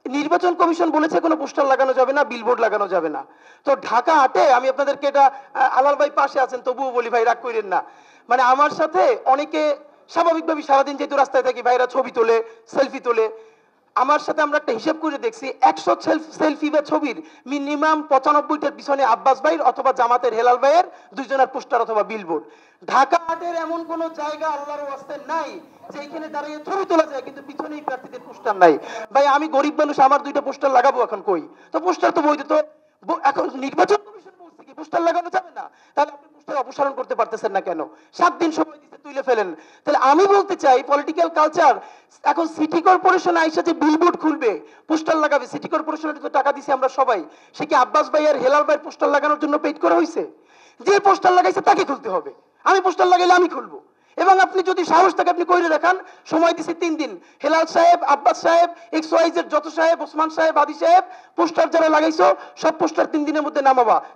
নির্বাচন কমিশন বলেছে কোনো পোস্টার লাগানো যাবে না, বিলবোর্ড লাগানো যাবে না। তো ঢাকা হাটে আমি আপনাদেরকে এটা, আলাল ভাই পাশে আছেন তবুও বলি ভাই রাগ করেন না, মানে আমার সাথে অনেকে স্বাভাবিকভাবে সারাদিন যেহেতু রাস্তায় থাকি ভাইরা ছবি তোলে, সেলফি তোলে। আমার সাথে আমরা একটা হিসাব করে দেখছি 100 সেলফি বা ছবির মিনিমাম 95টার পিছনে আব্বাস ভাইয়ের অথবা জামাতের হেলাল ভাইয়ের দুইজনের পোস্টার অথবা বিলবোর্ড। ঢাকা হাটের এমন কোন জায়গা আল্লাহর ওয়াস্তে নাই যেখানে দাঁড়িয়ে ছবি তোলা যায় কিন্তু পিছনেই প্রার্থীদের পোস্টার নাই। ভাই আমি গরিব মানুষ, আমার দুইটা পোস্টার লাগাবো এখন কই? তো পোস্টার তো বৈধ, তো এখন নির্বাচন কমিশন বলছে কি পোস্টার লাগানো যাবে না, তাহলে আপনি পোস্টার অপসারণ করতে পারতেছেন না কেন? 7 দিন সময় দিতে তুলে ফেলেন। তাহলে আমি বলতে চাই পলিটিক্যাল কালচার, এখন সিটি কর্পোরেশন আইসা যে বিলবোর্ড খুলবে, পোস্টার লাগাবে, সিটি কর্পোরেশনের তো টাকা দিছি আমরা সবাই, সে কি আব্বাস ভাই আর হেলাল ভাইয়ের পোস্টার লাগানোর জন্য পেইড করা হয়েছে? যে পোস্টার লাগাইছে তাকে খুলতে হবে। আমি পোস্টার লাগাইলে আমি খুলবো। এবং আপনি যদি সাহস থাকে আপনি কইরে দেখান, সময় দিছি 3 দিন, হেলাল সাহেব, আব্বাস সাহেব, এক্স ওয়াই জেড যত সাহেব, ওসমান সাহেব, আদি সাহেব, পোস্টার যারা লাগাইছো সব পোস্টার 3 দিনের মধ্যে নামাবা।